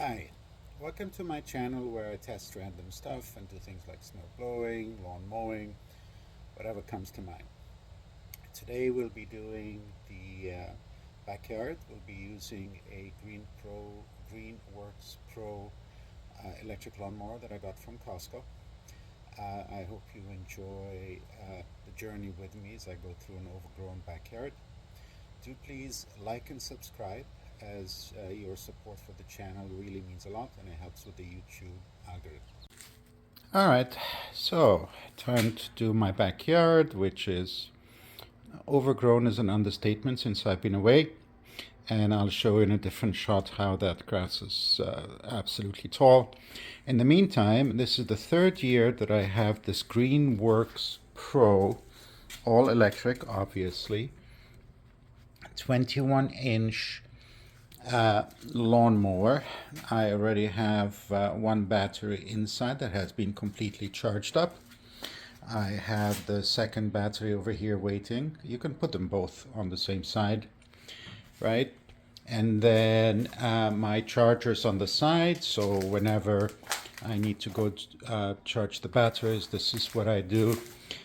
Hi, welcome to my channel where I test random stuff and do things like snow blowing, lawn mowing, whatever comes to mind. Today we'll be doing the backyard. We'll be using a Greenworks Pro electric lawnmower that I got from Costco. I hope you enjoy the journey with me as I go through an overgrown backyard. Do please like and subscribe as your support for the channel really means a lot and it helps with the YouTube algorithm. All right, so time to do my backyard, which is overgrown is an understatement since I've been away. And I'll show you in a different shot how that grass is absolutely tall. In the meantime, this is the third year that I have this Greenworks Pro, all electric, obviously, 21-inch lawnmower. I already have one battery inside that has been completely charged up. I have the second battery over here waiting. You can put them both on the same side, right? And then my charger's on the side, so whenever I need to go charge the batteries, this is what I do.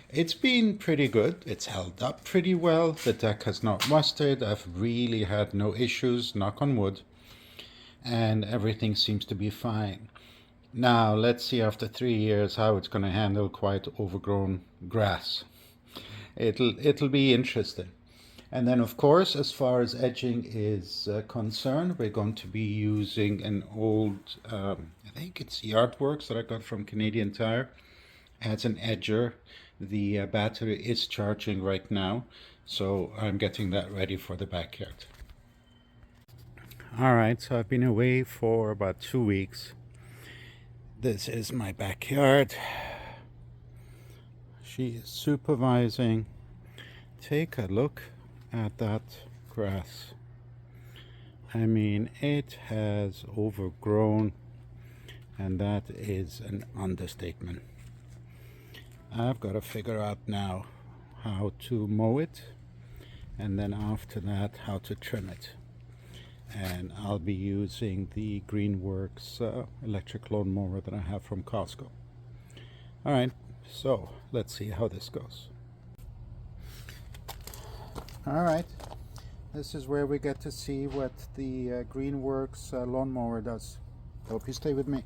It's been pretty good. It's held up pretty well. The deck has not rusted. I've really had no issues, knock on wood, and everything seems to be fine. Now let's see after 3 years how it's going to handle quite overgrown grass. It'll be interesting. And then, of course, as far as edging is concerned, we're going to be using an old, I think it's Yardworks that I got from Canadian Tire. It has an edger. The battery is charging right now, so I'm getting that ready for the backyard. All right, so I've been away for about 2 weeks. This is my backyard. She is supervising. Take a look at that grass. I mean, it has overgrown, and that is an understatement. I've got to figure out now how to mow it, and then after that how to trim it. And I'll be using the Greenworks electric lawnmower that I have from Costco. All right, so let's see how this goes. All right, this is where we get to see what the Greenworks lawnmower does. Hope you stay with me.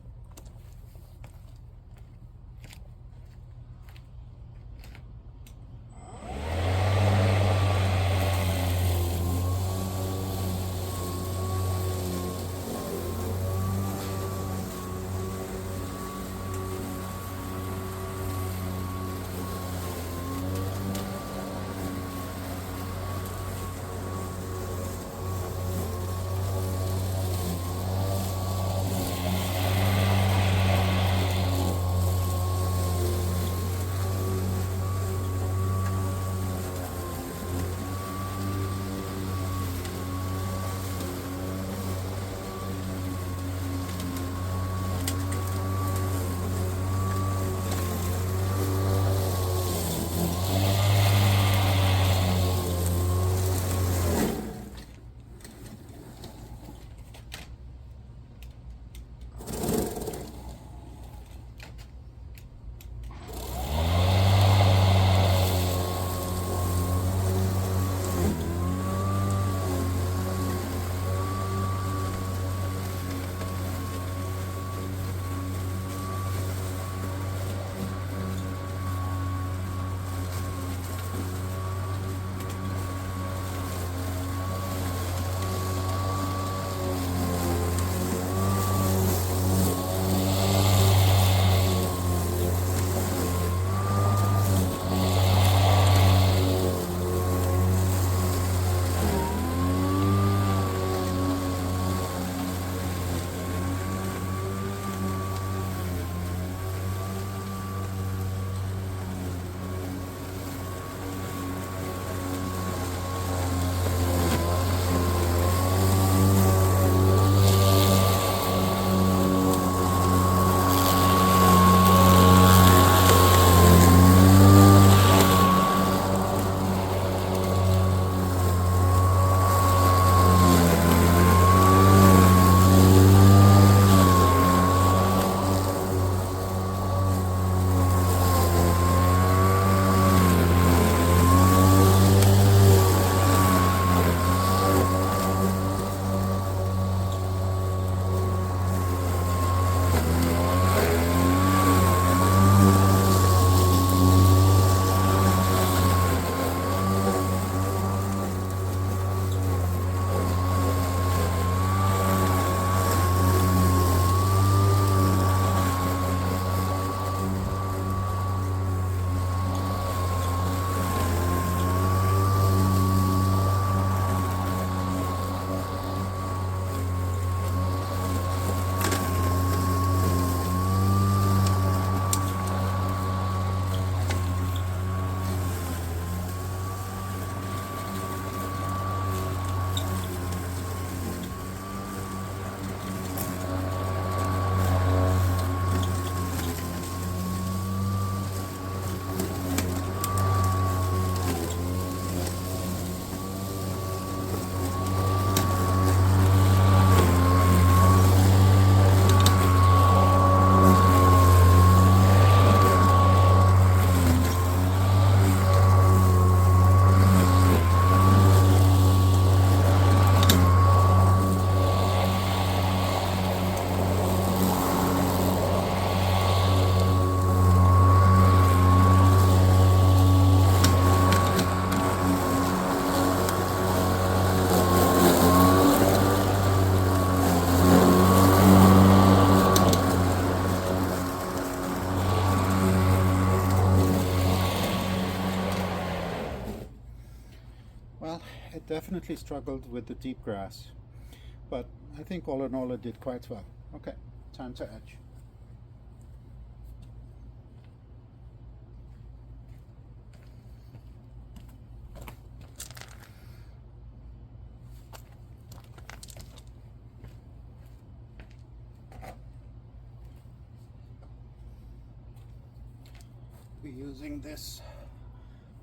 definitely struggled with the deep grass, but I think all in all it did quite well. Okay, time to edge. We're using this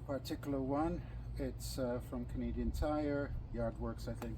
particular one. It's from Canadian Tire, Yardworks, I think.